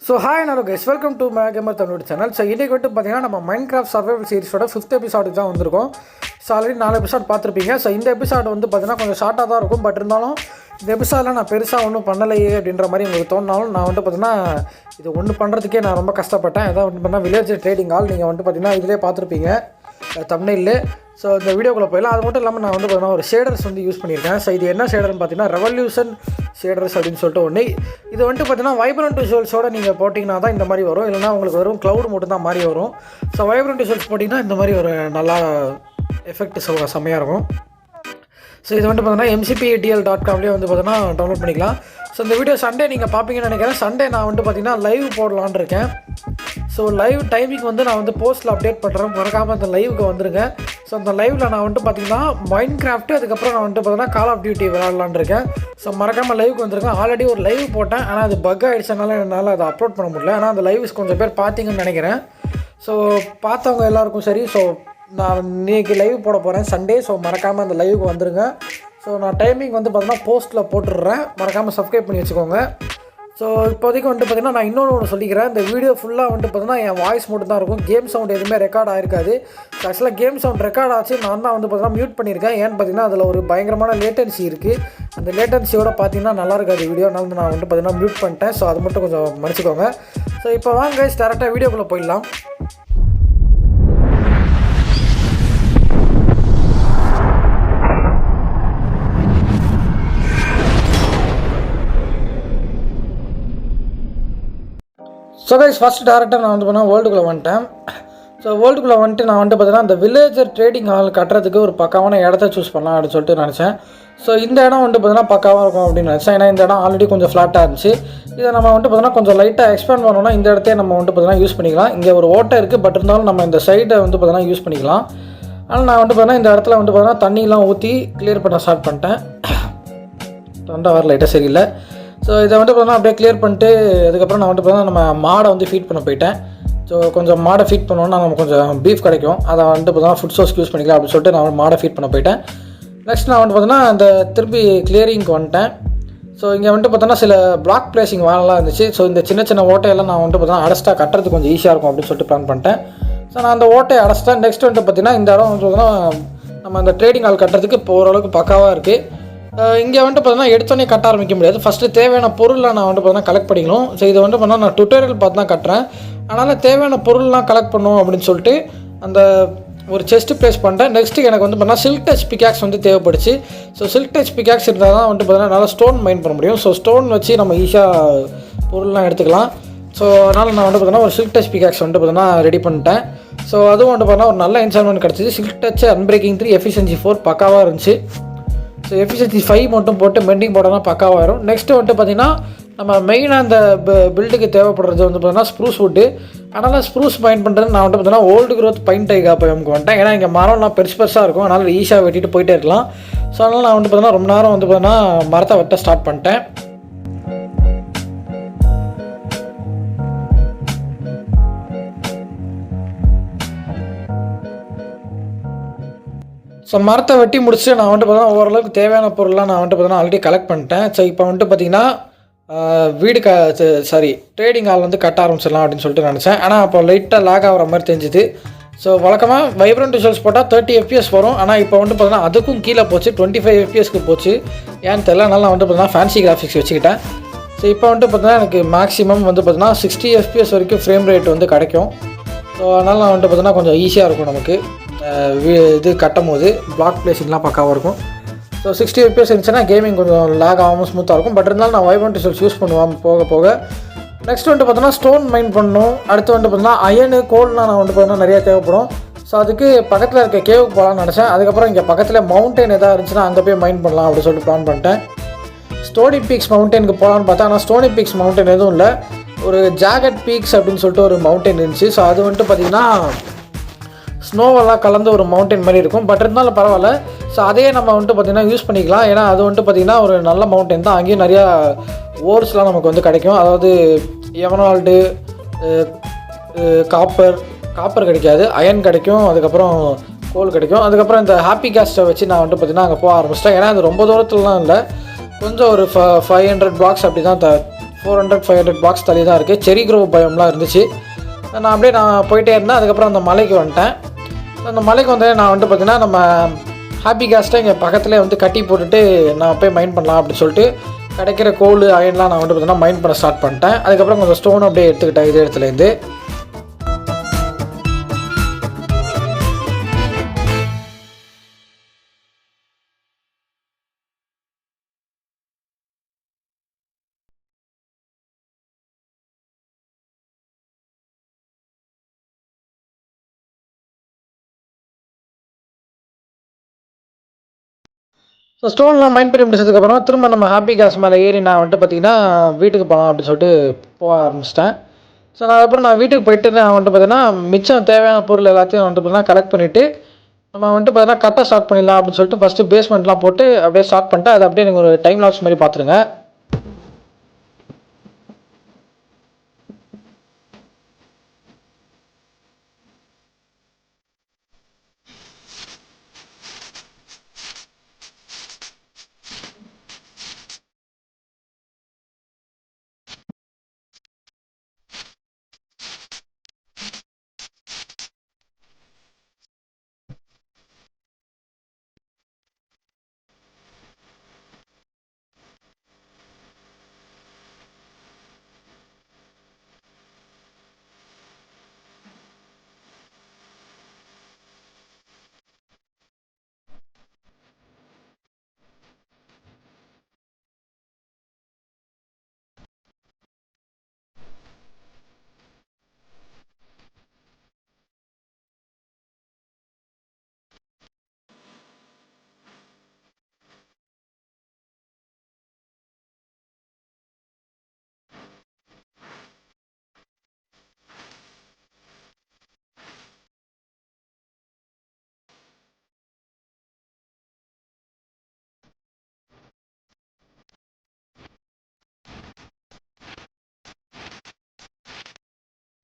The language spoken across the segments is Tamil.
So hi hello guys, welcome to my gamer Tamil channel. So இன்றைக்கு வந்து பார்த்தீங்கன்னா நம்ம மைன்கிராஃப்ட் சர்வைவல் சீரிஸோட 5th எபிசோடுக்கு தான் வந்திருக்கோம். ஸோ ஆல்ரெடி 4 எபிசோட் பார்த்துருப்பீங்க. ஸோ இந்த எபிசோடு வந்து பார்த்தீங்கன்னா கொஞ்சம் ஷார்ட்டாக தான் இருக்கும். பட் இருந்தாலும் இந்த எபிசோடில் நான் பெருசாக ஒன்றும் பண்ணலையே அப்படின்ற மாதிரி உங்களுக்கு தோணினாலும் நான் வந்து பார்த்தீங்கன்னா இது ஒன்று பண்ணுறதுக்கே நான் ரொம்ப கஷ்டப்பட்டேன். எதாவது வந்து பார்த்தீங்கன்னா வில்லேஜ் ட்ரேடிங் ஆல் நீங்கள் வந்து பார்த்தீங்கன்னா இதிலே பார்த்துருப்பீங்க தம்ப்நெயில்ல. ஸோ இந்த வீடியோக்குள்ளே போயிடலாம். அது மட்டும் இல்லாமல் நான் வந்து பார்த்தீங்கன்னா ஒரு ஷேடர்ஸ் வந்து யூஸ் பண்ணியிருக்கேன். ஸோ இது என்ன ஷேடர்னு பார்த்தீங்கன்னா ரெவல்யூஷன் ஷேடர்ஸ் அப்படின்னு சொல்லிட்டு ஒன்று. இது வந்துட்டு பார்த்தீங்கன்னா வைப்ரண்ட் விஷுவல்ஸோடு நீங்கள் போட்டிங்கன்னா தான் இந்த மாதிரி வரும். இல்லைனா உங்களுக்கு வெறும் க்ளவுட் மட்டும் தான் மாதிரி வரும். ஸோ வைப்ரண்ட் விஷுவல்ஸ் போட்டிங்கன்னா இந்த மாதிரி ஒரு நல்லா எஃபெக்ட் செம்மையாக இருக்கும். ஸோ இது வந்து பார்த்தீங்கன்னா mcpdl.comலேயே வந்து பார்த்தீங்கன்னா டவுன்லோட் பண்ணிக்கலாம். ஸோ இந்த வீடியோ சண்டே நீங்கள் பார்ப்பீங்கன்னு நினைக்கிறேன். சண்டே நான் வந்து பார்த்தீங்கன்னா லைவ் போடலான்னு இருக்கேன். ஸோ லைவ் டைமிங் வந்து நான் வந்து போஸ்ட்டில் அப்டேட் பண்ணுறேன். மறக்காமல் அந்த லைவுக்கு வந்துருங்க. ஸோ அந்த லைவில் நான் வந்துட்டு பார்த்தீங்கன்னா மைன்கிராஃப்ட் அதுக்கப்புறம் நான் வந்துட்டு பார்த்தீங்கன்னா கால் ஆஃப் டியூட்டி விளையாடலான்னு இருக்கேன். ஸோ மறக்காமல் லைவுக்கு வந்துருக்கேன். ஆல்ரெடி ஒரு லைவ் போட்டேன், ஆனால் அது பக் ஆகிடுச்சனால என்னால் அதை அப்லோட் பண்ண முடியல. ஆனால் அந்த லைவ்ஸ் கொஞ்சம் பேர் பார்த்தீங்கன்னு நினைக்கிறேன். ஸோ பார்த்தவங்க எல்லாருக்கும் சரி. ஸோ நான் இன்றைக்கி லைவ் போட போகிறேன் சண்டே. ஸோ மறக்காமல் அந்த லைவுக்கு வந்துருங்க. ஸோ நான் டைமிங் வந்து பார்த்தீங்கன்னா போஸ்ட்டில் போட்டுடுறேன். மறக்காமல் சப்ஸ்கிரைப் பண்ணி வச்சுக்கோங்க. ஸோ இப்போதைக்கு வந்துட்டு பார்த்தீங்கன்னா நான் இன்னொன்று சொல்லிக்கிறேன். இந்த வீடியோ ஃபுல்லாக வந்துட்டு பார்த்தீங்கன்னா என் வாய்ஸ் மட்டும் தான் இருக்கும். கேம் சவுண்ட் எதுவுமே ரெக்கார்ட் ஆகிருக்காது. ஆக்சுவலாக கேம் சவுண்ட் ரெக்கார்ட் ஆச்சு, நான் தான் வந்து பார்த்தீங்கன்னா மியூட் பண்ணியிருக்கேன். ஏன்னு பார்த்தீங்கன்னா அதில் ஒரு பயங்கரமான லேட்டன்சி இருக்குது. அந்த லேட்டன்சியோட பார்த்தீங்கன்னா நல்லா இருக்காது வீடியோ. அதனால நான் வந்துட்டு பார்த்தீங்கன்னா மியூட் பண்ணிட்டேன். ஸோ அது மட்டும் கொஞ்சம் மன்னிச்சிக்கோங்க. ஸோ இப்போ வாங்க டேரெக்டாக வீடியோக்குள்ளே போயிடலாம். ஸோ கைஸ், ஃபஸ்ட் டேரெக்டாக நான் வந்து பார்த்தீங்கன்னா வேர்ல்டுக்குள்ளே வந்துட்டேன். ஸோ வேர்ல்டுக்குள்ளே வந்துட்டு நான் வந்துட்டு பார்த்தீங்கன்னா அந்த வில்லேஜர் ட்ரேடிங் ஹால் கட்டுறதுக்கு ஒரு பக்காவான இடத்த சூஸ் பண்ணலாம் அப்படின்னு சொல்லிட்டு நினச்சேன். ஸோ இந்த இடம் வந்துட்டு பார்த்தீங்கன்னா பக்காவாக இருக்கும் அப்படின்னு நினச்சேன். ஏன்னா இந்த இடம் ஆல்ரெடி கொஞ்சம் ஃப்ளாட்டாக இருந்துச்சு. இதை நம்ம வந்துட்டு பார்த்தீங்கன்னா கொஞ்சம் லைட்டாக எக்ஸ்பேண்ட் பண்ணோன்னா இந்த இடத்தையே நம்ம வந்துட்டு பார்த்தீங்கன்னா யூஸ் பண்ணிக்கலாம். இங்கே ஒரு ஓட்டை இருக்குது, பட் இருந்தாலும் நம்ம இந்த சைடை வந்து பார்த்தீங்கன்னா யூஸ் பண்ணிக்கலாம். ஆனால் நான் வந்துட்டு பார்த்தீங்கன்னா இந்த இடத்துல வந்துட்டு பார்த்தீங்கன்னா தண்ணியெலாம் ஊற்றி கிளியர் பண்ண ஸ்டார்ட் பண்ணிட்டேன். தொண்டை வர லைட்டாக சரியில்லை. ஸோ இதை வந்துட்டு பார்த்தீங்கன்னா அப்படியே கிளியர் பண்ணிட்டு அதுக்கப்புறம் நான் வந்துட்டு பார்த்தீங்கன்னா நம்ம மாடை வந்து ஃபீட் பண்ண போயிட்டேன். ஸோ கொஞ்சம் மாடை ஃபீட் பண்ணோன்னா நம்ம கொஞ்சம் பீஃப் கிடைக்கும். அதை வந்துட்டு பார்த்தீங்கன்னா ஃபுட் சோர்ஸ் யூஸ் பண்ணிக்கலாம் அப்படின்னு சொல்லிட்டு நான் மாடை ஃபீட் பண்ண போயிட்டேன். நெக்ஸ்ட் நான் வந்துட்டு பார்த்தீங்கன்னா அந்த திருப்பி கிளியரிங்க்கு வந்துட்டேன். ஸோ இங்கே வந்துட்டு பார்த்தோன்னா சில பிளாக் பிளேசிங் வேலைலாம் இருந்துச்சு. ஸோ இந்த சின்ன சின்ன ஓட்டையெல்லாம் நான் வந்துட்டு பார்த்தீங்கன்னா அடைச்சிட்டா கட்டுறது கொஞ்சம் ஈஸியாக இருக்கும் அப்படின்னு சொல்லிட்டு பிளான் பண்ணிட்டேன். ஸோ நான் அந்த ஓட்டையை அடைச்சிட்டேன். நெக்ஸ்ட் வந்துட்டு பார்த்தீங்கன்னா இந்த இடம் வந்து பார்த்தீங்கன்னா நம்ம அந்த ட்ரேடிங் ஹால் கட்டுறதுக்கு இப்போ ஓரளவுக்கு பக்காவாக இருக்குது. இங்கே வந்துட்டு பார்த்தீங்கன்னா எடுத்தோடனே கட்ட ஆரம்பிக்க முடியாது. ஃபஸ்ட்டு தேவையான பொருள்லாம் நான் வந்துட்டு பார்த்தீங்கன்னா கலெக்ட் பண்ணிக்கணும். ஸோ இதை வந்துட்டு பார்த்தா நான் டுட்டோரியல் பார்த்து தான் கட்டுறேன். அதனால் தேவையான பொருள்லாம் கலெக்ட் பண்ணும் அப்படின்னு சொல்லிட்டு அந்த ஒரு செஸ்ட்டு ப்ளேஸ் பண்ணிட்டேன். நெக்ஸ்ட்டு எனக்கு வந்து பார்த்தீங்கன்னா சில்க் டச் பிகாக்ஸ் வந்து தேவைப்படுச்சு. ஸோ சில்க் டச் பிகாக்ஸ் இருந்தால் தான் வந்துட்டு பார்த்தீங்கன்னா நல்லா ஸ்டோன் மைன் பண்ண முடியும். ஸோ ஸ்டோன் வச்சு நம்ம ஈஸியாக பொருள்லாம் எடுத்துக்கலாம். ஸோ அதனால் நான் வந்து பார்த்தீங்கன்னா ஒரு சில்க் டச் பிகாக்ஸ் வந்துட்டு பார்த்தீங்கன்னா ரெடி பண்ணிட்டேன். ஸோ அதுவும் வந்துட்டு பார்த்தீங்கன்னா ஒரு நல்ல என்சால்மெண்ட் கிடச்சிது. சில்க் டச் அன்பிரேக்கிங் 3 எஃபிஷியன்சி 4 பக்காவாக இருந்துச்சு. ஸோ எஃபிஷியன்சி 5 மட்டும் போட்டு மெண்டிங் போட்டோம்னா பக்காவாக வரும். நெக்ஸ்ட்டு வந்துட்டு பார்த்திங்கன்னா நம்ம மெயினாக அந்த பில்டுக்கு தேவைப்படுறது வந்து பார்த்தீங்கன்னா ஸ்ப்ரூஸ் வுட்டு. அதனால் ஸ்ப்ரூஸ் பைண்ட் பண்ணுறது நான் வந்துட்டு பார்த்தீங்கன்னா ஓல்டு க்ரோத் பைண்ட் டைகா நமக்கு வந்துட்டேன். ஏன்னா இங்கே மரம்லாம் பெருசாக இருக்கும். அதனால் ஈஸியாக வெட்டிட்டு போயிட்டே இருக்கலாம். ஸோ அதனால் நான் வந்து பார்த்தீங்கன்னா ரொம்ப நேரம் வந்து பார்த்தீங்கன்னா மரத்தை வெட்ட ஸ்டார்ட் பண்ணிட்டேன். ஸோ மரத்தை வெட்டி முடிச்சுட்டு நான் வந்துட்டு பார்த்தீங்கன்னா ஓரளவுக்கு தேவையான பொருள்லாம் நான் வந்துட்டு பார்த்தீங்கன்னா ஆல்ரெடி கலெக்ட் பண்ணிட்டேன். ஸோ இப்போ வந்துட்டு பார்த்திங்கன்னா வீடு ட்ரேடிங் ஹால் வந்து கட்ட ஆரம்பிச்சிடலாம் அப்படின்னு சொல்லிட்டு நினச்சேன். ஆனால் அப்போ லைட்டாக லாக் ஆகிற மாதிரி தெரிஞ்சுது. ஸோ வழக்கமாக வைப்ரண்ட் விஷுவல்ஸ் போட்டால் 30 FPS வரும். ஆனால் இப்போ வந்துட்டு பார்த்தீங்கன்னா அதுக்கும் கீழே போச்சு, 25 FPSக்கு போச்சு. ஏன்னு தெரியல. அதனால் நான் வந்துட்டு பார்த்தீங்கன்னா ஃபேன்சி கிராஃபிக்ஸ் வச்சுக்கிட்டேன். ஸோ இப்போ வந்துட்டு பார்த்தீங்கன்னா எனக்கு மேக்ஸிமம் வந்து பார்த்தீங்கன்னா 60 FPS வரைக்கும் ஃப்ரேம் ரேட் வந்து கிடைக்கும். ஸோ அதனால் நான் வந்துட்டு பார்த்தீங்கன்னா கொஞ்சம் ஈஸியாக இருக்கும் நமக்கு இது கட்டும் போது. பிளாக் பிளேசிங்லாம் பக்காவாக இருக்கும். ஸோ 60 FPS இருந்துச்சுன்னா கேமிங் கொஞ்சம் லேக் ஆகாமல் ஸ்மூத்தாக இருக்கும். பட் இருந்தாலும் நான் வைப்ரண்ட் விஷுவல்ஸ் யூஸ் பண்ணுவேன் போக. நெக்ஸ்ட் வந்துட்டு பார்த்தோன்னா ஸ்டோன் மைன் பண்ணணும். அடுத்து வந்துட்டு பார்த்தீங்கன்னா அயனு கோல்னால் நான் வந்துட்டு பார்த்தீங்கன்னா நிறையா தேவைப்படும். ஸோ அதுக்கு பக்கத்தில் இருக்க கேவுக்கு போகலான்னு நினச்சேன். அதுக்கப்புறம் இங்கே பக்கத்தில் மவுண்டன் எதாவது இருந்துச்சுன்னா அங்கே போய் மைன் பண்ணலாம் அப்படின்னு சொல்லிட்டு பிளான் பண்ணிட்டேன். ஸ்டோனி பீக்ஸ் மவுண்டனுக்கு போகலான்னு பார்த்தா ஆனால் ஸ்டோனி பீக்ஸ் மவுண்டன் எதுவும் இல்லை. ஒரு ஜாகட் பீக்ஸ் அப்படின்னு சொல்லிட்டு ஒரு மவுண்டன் இருந்துச்சு. ஸோ அது வந்துட்டு பார்த்திங்கன்னா ஸ்னோவெல்லாம் கலந்து ஒரு மவுண்டன் மாதிரி இருக்கும். பட் இருந்தாலும் பரவாயில்ல. ஸோ அதையே நம்ம வந்துட்டு பார்த்திங்கன்னா யூஸ் பண்ணிக்கலாம். ஏன்னா அது வந்துட்டு பார்த்திங்கன்னா ஒரு நல்ல மவுண்டன் தான். அங்கேயும் நிறையா ஓர்ஸ்லாம் நமக்கு வந்து கிடைக்கும். அதாவது எமரால்டு, காப்பர் கிடைக்காது, அயன் கிடைக்கும், அதுக்கப்புறம் கோல் கிடைக்கும். அதுக்கப்புறம் இந்த ஹாப்பி கேஸ்ட்டை வச்சு நான் வந்துட்டு பார்த்திங்கன்னா அங்கே போக ஆரம்பிச்சிட்டேன். ஏன்னா அது ரொம்ப தூரத்துலலாம் இல்லை, கொஞ்சம் ஒரு 500 பிளாக்ஸ் அப்படி தான் 400-500 பாக்ஸ் தள்ளி தான் இருக்குது. செரி க்ரோ பயம்லாம் இருந்துச்சு. நான் போயிட்டே இருந்தேன். அதுக்கப்புறம் அந்த மலைக்கு வந்துட்டேன். அந்த மலைக்கு வந்து நான் வந்துட்டு பார்த்திங்கன்னா நம்ம ஹாப்பி கேஸ்ட்டை இங்கே பக்கத்துலேயே வந்து கட்டி போட்டுட்டு நான் போய் மைண்ட் பண்ணலாம் அப்படின்னு சொல்லிட்டு கிடைக்கிற கோல் அயன்லாம் நான் வந்துட்டு பார்த்திங்கன்னா மைண்ட் பண்ண ஸ்டார்ட் பண்ணிட்டேன். அதுக்கப்புறம் கொஞ்சம் ஸ்டோன் அப்படியே எடுத்துக்கிட்டேன் இதே இடத்துலேருந்து. ஸோ ஸ்டோன்லாம் மைண்ட் பண்ணி முடிச்சதுக்கப்புறம் திரும்ப நம்ம ஹாப்பி கேஸ் மேலே ஏறி நான் வந்துட்டு பார்த்திங்கன்னா வீட்டுக்கு போகலாம் அப்படின்னு சொல்லிட்டு போக ஆரம்பிச்சிட்டேன். ஸோ அதுக்கப்புறம் நான் வீட்டுக்கு போயிட்டு நான் வந்துட்டு பார்த்தீங்கன்னா மிச்சம் தேவையான பொருள் எல்லாத்தையும் வந்துட்டு பார்த்தீங்கன்னா கலெக்ட் பண்ணிவிட்டு நம்ம வந்துட்டு பார்த்தீங்கன்னா கரெக்டாக ஸ்டார்ட் பண்ணிடலாம் அப்படின்னு சொல்லிட்டு ஃபஸ்ட்டு பேஸ்மெண்ட்லாம் போட்டு அப்படியே ஸ்டார்ட் பண்ணிட்டு அது அப்படியே எனக்கு ஒரு டைம் லாப்ஸ் மாதிரி பார்த்துருங்க.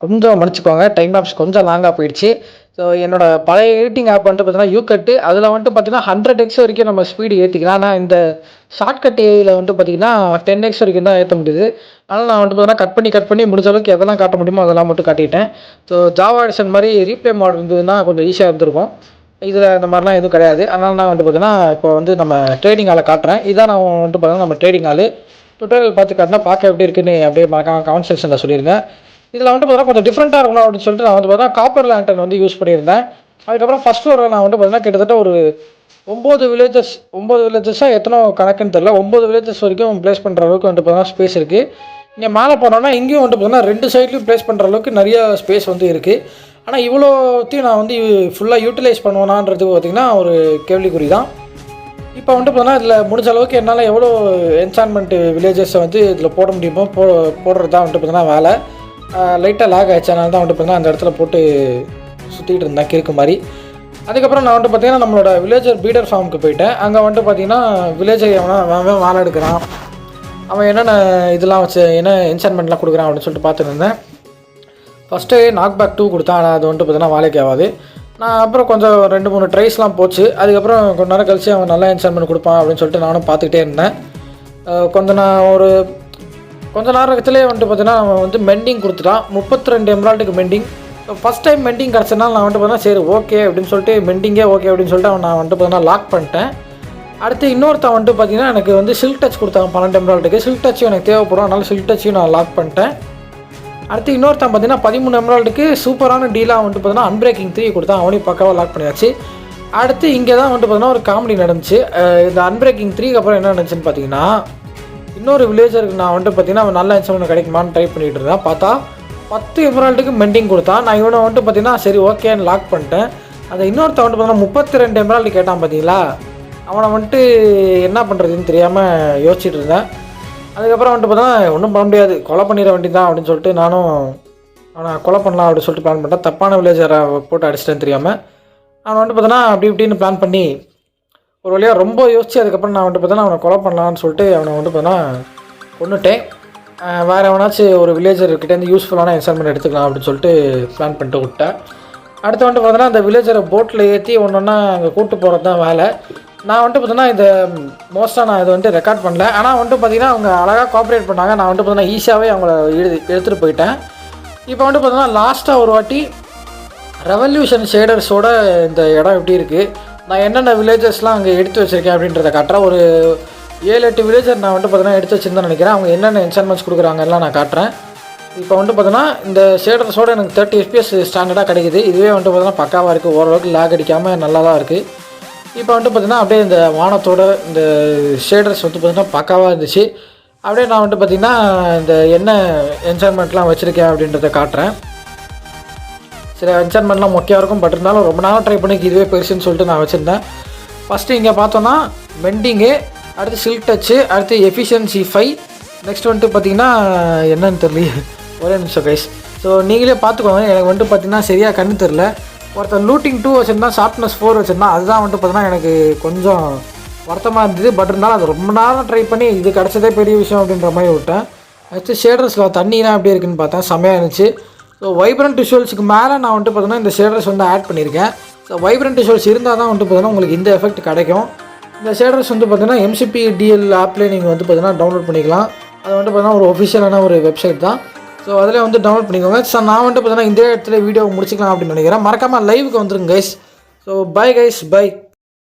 கொஞ்சம் மன்னிச்சுக்கோங்க, டைம் லாப்ஸ் கொஞ்சம் லாங்காக போயிடுச்சு. ஸோ என்னோடய பழைய எடிட்டிங் ஆப் வந்துட்டு பார்த்தீங்கன்னா யூகட்டு. அதில் வந்துட்டு பார்த்தீங்கன்னா 100x வரைக்கும் நம்ம ஸ்பீடு ஏற்றிக்கலாம். ஆனால் இந்த ஷார்ட்கட் ஏஐயில் வந்துட்டு பார்த்தீங்கன்னா 10x வரைக்கும் தான் ஏற்ற முடியுது. அதனால் நான் வந்துட்டு பார்த்தீங்கன்னா கட் பண்ணி முடிஞ்ச அளவுக்கு எதெல்லாம் காட்ட முடியுமோ அதெல்லாம் மட்டும் காட்டிட்டேன். ஸோ ஜாவா எடிஷன் மாதிரி ரீப்ளே மாடல் இருந்ததுன்னா கொஞ்சம் ஈஸியாக இருந்திருக்கும். இதில் இந்த மாதிரிலாம் எதுவும் கிடையாது. அதனால் நான் வந்துட்டு பார்த்தீங்கன்னா இப்போ வந்து நம்ம ட்ரேடிங் ஹாலை காட்டுறேன். இதான் நான் வந்துட்டு பார்த்தீங்கன்னா நம்ம ட்ரேடிங் ஹாலு. டுட்டோரியல் பார்த்து காட்டினா பார்க்க எப்படி இருக்குன்னு அப்படியே கமெண்ட் செக்ஷனில் சொல்லிடுங்க. இதில் வந்துட்டு பார்த்தீங்கன்னா கொஞ்சம் டிஃப்ரெண்ட்டாக இருக்கணும் அப்படின்னு சொல்லிட்டு நான் வந்து பார்த்தீங்கன்னா காப்பர் லேண்டன் வந்து யூஸ் பண்ணியிருந்தேன். அதுக்கப்புறம் ஃபஸ்ட் ஃப்ளோரில் நான் வந்துட்டு பார்த்தீங்கன்னா கிட்டத்தட்ட ஒரு 9 வில்லேஜஸாக எத்தனோ கணக்குன்னு தெரியல, 9 வில்லேஜஸ் வரைக்கும் ப்ளேஸ் பண்ணுற அளவுக்கு வந்துட்டு பார்த்தீங்கன்னா ஸ்பேஸ் இருக்குது. இங்கே மேலே போனோன்னா இங்கேயும் வந்துட்டு பார்த்தீங்கன்னா 2 சைட்லையும் ப்ளேஸ் பண்ணுற அளவுக்கு நிறைய ஸ்பேஸ் வந்து இருக்குது. ஆனால் இவ்வளோத்தையும் நான் வந்து ஃபுல்லாக யூட்டிலைஸ் பண்ணுவேனான்றது பார்த்திங்கன்னா ஒரு கேள்விக்குறி தான். இப்போ வந்துட்டு பார்த்தீங்கன்னா இதில் முடிஞ்ச அளவுக்கு என்னால் எவ்வளோ என்சான்மெண்ட் வில்லேஜஸை வந்து இதில் போட முடியுமோ போடுறது தான் வந்துட்டு பார்த்தீங்கன்னா வேலை. லைட்டாக லாக் ஆகிடுச்சு, அதனால தான் வந்துட்டு பார்த்தீங்கன்னா அந்த இடத்துல போட்டு சுற்றிட்டு இருந்தேன் கிறுக்கு மாதிரி. அதுக்கப்புறம் நான் வந்துட்டு பார்த்தீங்கன்னா நம்மளோட வில்லேஜர் பீடர் ஃபார்முக்கு போயிட்டேன். அங்கே வந்துட்டு பார்த்தீங்கன்னா வில்லேஜர் அவன் வாழை எடுக்கிறான், அவன் என்னென்ன இதெல்லாம் வச்சு என்ன என்சான்மெண்ட்லாம் கொடுக்குறான் அப்படின்னு சொல்லிட்டு பார்த்துருந்தேன். ஃபஸ்ட்டு நாக் பேக் 2 கொடுத்தான், ஆனால் அது வந்துட்டு பார்த்தீங்கன்னா வேலைக்கு ஆகாது. நான் அப்புறம் கொஞ்சம் 2-3 ட்ரைஸ்லாம் போச்சு. அதுக்கப்புறம் கொஞ்ச நேரம் கழிச்சு அவன் நல்லா என்சான்மெண்ட் கொடுப்பான் அப்படின்னு சொல்லிட்டு நானும் பார்த்துக்கிட்டே இருந்தேன். கொஞ்ச நேரத்துலேயே வந்துட்டு பார்த்தீங்கன்னா அவன் வந்து மெண்டிங் கொடுத்துட்டான். 32 எம்ராய்டுக்கு மெண்டிங். ஃபஸ்ட் டைம் மெண்டிங் கிடச்சதுனால நான் வந்துட்டு பார்த்தீங்கன்னா சரி ஓகே அப்படின்னு சொல்லிட்டு மெண்டிங்கே ஓகே அப்படின்னு சொல்லிட்டு அவன் நான் வந்துட்டு பார்த்தீங்கன்னா லாக் பண்ணிட்டேன். அடுத்து இன்னொருத்தன் வந்துட்டு பார்த்தீங்கன்னா எனக்கு வந்து சில்க் டச் கொடுத்தாங்க 12 எம்ராய்டுக்கு. சில்க் டச்சும் எனக்கு தேவைப்படும், அதனால சில்க் டச்சையும் நான் லாக் பண்ணிட்டேன். அடுத்து இன்னொருத்தன் பார்த்தீங்கன்னா 13 எம்ராய்டுக்கு சூப்பரான டீலாக வந்துட்டு பார்த்தீங்கன்னா அன்பிரேக்கிங் 3 கொடுத்தான், அவனையும் பக்காவாக லாக் பண்ணியாச்சு. அடுத்து இங்கே தான் வந்துட்டு பார்த்தீங்கன்னா ஒரு காமெடி நடந்துச்சு. இந்த அன்பிரேக்கிங் 3க்கு அப்புறம் என்ன நடந்துச்சுன்னு பார்த்தீங்கன்னா இன்னொரு வில்லேஜருக்கு நான் வந்துட்டு பார்த்தீங்கன்னா அவன் நல்ல என்சான்மெண்ட் கிடைக்குமான்னு ட்ரை பண்ணிகிட்டு இருந்தேன். பார்த்தா 10 எம்ராய்டுக்கு மெண்டிங் கொடுத்தான். நான் இவனை வந்துட்டு பார்த்தீங்கன்னா சரி ஓகேன்னு லாக் பண்ணிட்டேன். அந்த இன்னொருத்த வந்துட்டு பார்த்தீங்கன்னா 32 எம்ராய்டு கேட்டான் பார்த்தீங்களா, அவனை வந்துட்டு என்ன பண்ணுறதுன்னு தெரியாமல் யோசிச்சுட்டு இருந்தேன். அதுக்கப்புறம் வந்துட்டு பார்த்தா ஒன்றும் பண்ண முடியாது, கொலை பண்ணிட வேண்டியதான் அப்படின்னு சொல்லிட்டு நானும் அவனை கொலை பண்ணலாம் அப்படின்னு சொல்லிட்டு பிளான் பண்ணிட்டேன். தப்பான வில்லேஜரை போட்டு அடிச்சிட்டேன்னு தெரியாமல் அவனை வந்துட்டு பார்த்தோன்னா அப்படி இப்படின்னு பிளான் பண்ணி ஒரு வழியாக ரொம்ப யோசிச்சு அதுக்கப்புறம் நான் வந்துட்டு பார்த்தோன்னா அவனை கொலை பண்ணலான்னு சொல்லிட்டு அவனை வந்துட்டு பார்த்தோன்னா கொண்டுட்டேன். வேறு எவனாச்சும் ஒரு வில்லேஜர்கிட்டேருந்து யூஸ்ஃபுல்லான என்சான்மெண்ட் எடுத்துக்கலாம் அப்படின்னு சொல்லிட்டு பிளான் பண்ணிட்டு விட்டேன். அடுத்து வந்துட்டு பார்த்தோன்னா அந்த வில்லேஜரை போட்டில் ஏற்றி ஒன்று ஒன்றா அங்கே கூப்பிட்டு போகிறது தான் வேலை. நான் வந்துட்டு பார்த்தீங்கன்னா இது மோஸ்ட்டாக நான் இது வந்துட்டு ரெக்கார்ட் பண்ணல. ஆனால் வந்துட்டு பார்த்தீங்கன்னா அவங்க அழகாக கோஆப்ரேட் பண்ணாங்க. நான் வந்துட்டு பார்த்தீங்கன்னா ஈஸியாகவே அவங்கள எடுத்துகிட்டு போயிட்டேன். இப்போ வந்துட்டு பார்த்தீங்கன்னா லாஸ்ட்டாக ஒரு வாட்டி ரெவல்யூஷன் ஷேடர்ஸோட இந்த இடம் எப்படி இருக்குது, நான் என்னென்ன வில்லேஜஸ்லாம் அங்கே எடுத்து வச்சுருக்கேன் அப்படின்றத காட்டுறேன். ஒரு 7-8 வில்லேஜர் நான் வந்துட்டு பார்த்தீங்கன்னா எடுத்து வச்சுருந்தேன் நினைக்கிறேன். அவங்க என்னென்ன என்சான்மெண்ட்ஸ் கொடுக்குறாங்கலாம் நான் காட்டுறேன். இப்போ வந்துட்டு பார்த்தீங்கன்னா இந்த ஷேடர்ஸோட எனக்கு 30 FPS ஸ்டாண்டர்டாக கிடைக்குது. இதுவே வந்துட்டு பார்த்தீங்கன்னா பக்காவாக இருக்குது, ஓரளவுக்கு லேக் அடிக்காமல் நல்லா தான் இருக்குது. இப்போ வந்துட்டு பார்த்தீங்கன்னா அப்படியே இந்த வானத்தோட இந்த ஷேடர்ஸ் வந்து பார்த்தீங்கன்னா பக்காவாக இருந்துச்சு. அப்படியே நான் வந்துட்டு பார்த்திங்கன்னா இந்த என்ன என்சான்மெண்ட்லாம் வச்சுருக்கேன் அப்படின்றத காட்டுறேன். சில என்சான்மெண்ட்லாம் மொக்கையாக இருக்கும், பட் இருந்தாலும் ரொம்ப நாளாக ட்ரை பண்ணி இதுவே பெருசுன்னு சொல்லிட்டு நான் வச்சுருந்தேன். ஃபஸ்ட்டு இங்கே பார்த்தோன்னா மெண்டிங்கு, அடுத்து சில்க் டச்சு, அடுத்து எஃபிஷியன்சி 5, நெக்ஸ்ட் வந்துட்டு பார்த்திங்கன்னா என்னன்னு தெரியல, ஒரே நிமிஷம் கைஸ். ஸோ நீங்களே பார்த்துக்கோங்க, எனக்கு வந்துட்டு பார்த்திங்கன்னா சரியாக கண்ணு தெரில. ஒருத்தர் லூட்டிங் 2 வச்சுருந்தான், ஷார்ப்னஸ் 4 வச்சுருந்தான். அதுதான் வந்துட்டு பார்த்தீங்கன்னா எனக்கு கொஞ்சம் வருத்தமாக இருந்தது. பட் இருந்தாலும் அது ரொம்ப நாளாக ட்ரை பண்ணி இது கிடச்சதே பெரிய விஷயம் அப்படின்ற மாதிரி விட்டேன். நெக்ஸ்ட்டு ஷேடர்ஸில் தண்ணிலாம் எப்படி இருக்குன்னு பார்த்தேன், செம்மையாக இருந்துச்சு. ஸோ வைப்ரண்ட் விஷுவல்ஸுக்கு மேலே நான் வந்துட்டு பார்த்தீங்கன்னா இந்த ஷேடர்ஸ் வந்து ஆட் பண்ணியிருக்கேன். ஸோ வைப்ரண்ட் விஷுவல்ஸ் இருந்தால் தான் வந்துட்டு பார்த்தீங்கன்னா உங்களுக்கு இந்த எஃபெக்ட் கிடைக்கும். இந்த ஷேடர்ஸ் வந்து பார்த்தீங்கன்னா MCP DL ஆப்லேயே நீங்கள் வந்து பார்த்தீங்கன்னா டவுன்லோட் பண்ணிக்கலாம். அது வந்துட்டு பார்த்தீங்கன்னா ஒரு ஒஃபிஷியலான ஒரு வெப்சைட் தான். ஸோ அதில் வந்து டவுன்லோட் பண்ணிக்கோங்க. ஸோ நான் வந்துட்டு பார்த்தீங்கன்னா இந்த இடத்துல வீடியோ முடிச்சிக்கலாம் அப்படின்னு நினைக்கிறேன். மறக்காமல் லைவுக்கு வந்துருங்க guys. So bye guys, by.